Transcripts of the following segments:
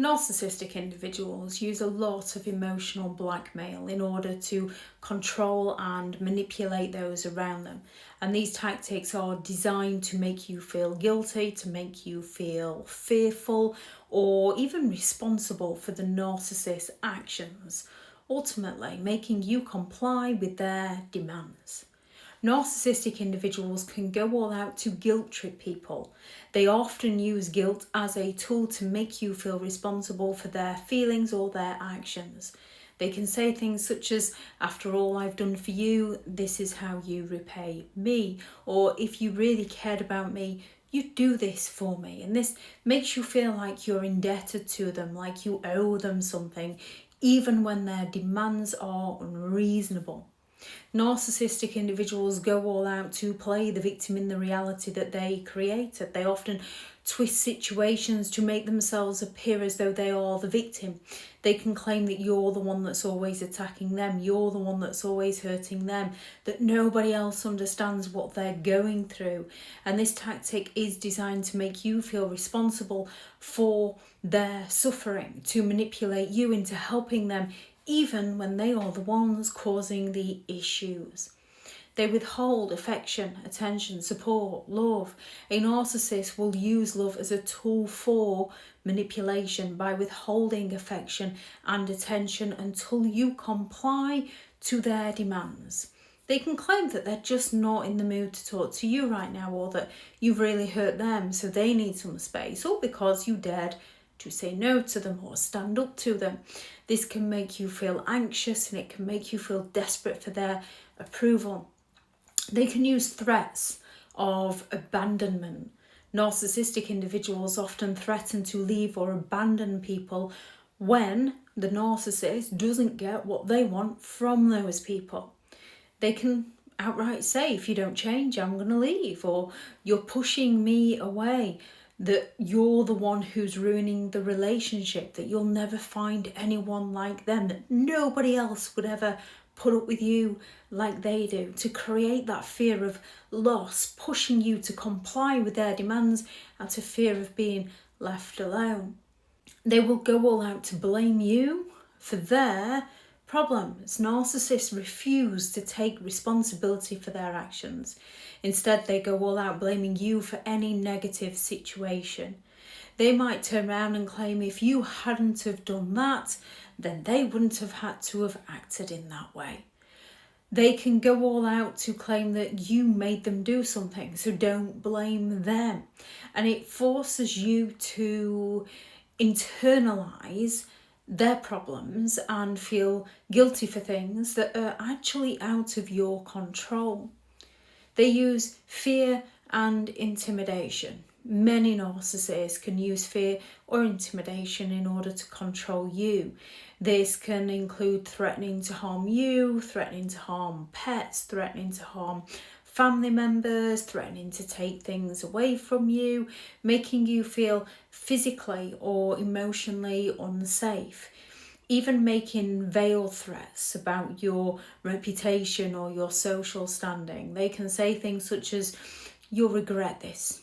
Narcissistic individuals use a lot of emotional blackmail in order to control and manipulate those around them. And these tactics are designed to make you feel guilty, to make you feel fearful, or even responsible for the narcissist's actions, ultimately making you comply with their demands. Narcissistic individuals can go all out to guilt trip people. They often use guilt as a tool to make you feel responsible for their feelings or their actions. They can say things such as, "After all I've done for you, this is how you repay me," or "If you really cared about me, you'd do this for me." And this makes you feel like you're indebted to them, like you owe them something, even when their demands are unreasonable. Narcissistic individuals go all out to play the victim in the reality that they created. They often twist situations to make themselves appear as though they are the victim. They can claim that you're the one that's always attacking them, you're the one that's always hurting them, that nobody else understands what they're going through. And this tactic is designed to make you feel responsible for their suffering, to manipulate you into helping them even when they are the ones causing the issues. They withhold affection, attention, support, love. A narcissist will use love as a tool for manipulation by withholding affection and attention until you comply to their demands. They can claim that they're just not in the mood to talk to you right now, or that you've really hurt them so they need some space, or because you dared to say no to them or stand up to them. This can make you feel anxious and it can make you feel desperate for their approval. They can use threats of abandonment. Narcissistic individuals often threaten to leave or abandon people when the narcissist doesn't get what they want from those people. They can outright say, "If you don't change, I'm going to leave," or "You're pushing me away," that you're the one who's ruining the relationship, that you'll never find anyone like them, that nobody else would ever put up with you like they do, to create that fear of loss, pushing you to comply with their demands and to fear of being left alone. They will go all out to blame you for their problems. Narcissists refuse to take responsibility for their actions. Instead, they go all out blaming you for any negative situation. They might turn around and claim if you hadn't have done that, then they wouldn't have had to have acted in that way. They can go all out to claim that you made them do something, so don't blame them. And it forces you to internalize their problems and feel guilty for things that are actually out of your control. They use fear and intimidation. Many narcissists can use fear or intimidation in order to control you. This can include threatening to harm you, threatening to harm pets, threatening to harm family members, threatening to take things away from you, making you feel physically or emotionally unsafe, even making veiled threats about your reputation or your social standing. They can say things such as, "You'll regret this.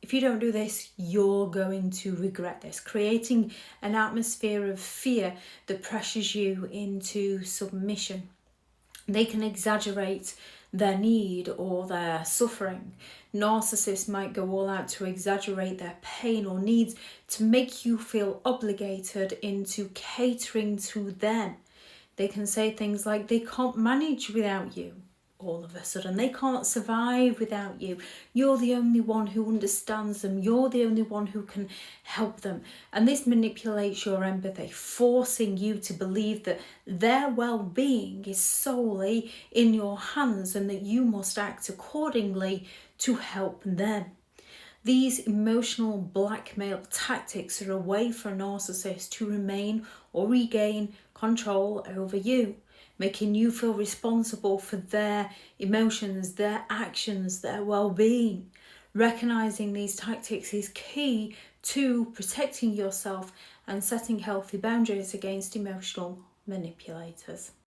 If you don't do this, you're going to regret this," creating an atmosphere of fear that pressures you into submission. They can exaggerate their need or their suffering. Narcissists might go all out to exaggerate their pain or needs to make you feel obligated into catering to them. They can say things like, "They can't manage without you." All of a sudden, "They can't survive without you. You're the only one who understands them. You're the only one who can help them." And this manipulates your empathy, forcing you to believe that their well-being is solely in your hands and that you must act accordingly to help them. These emotional blackmail tactics are a way for a narcissist to remain or regain control over you, making you feel responsible for their emotions, their actions, their well-being. Recognizing these tactics is key to protecting yourself and setting healthy boundaries against emotional manipulators.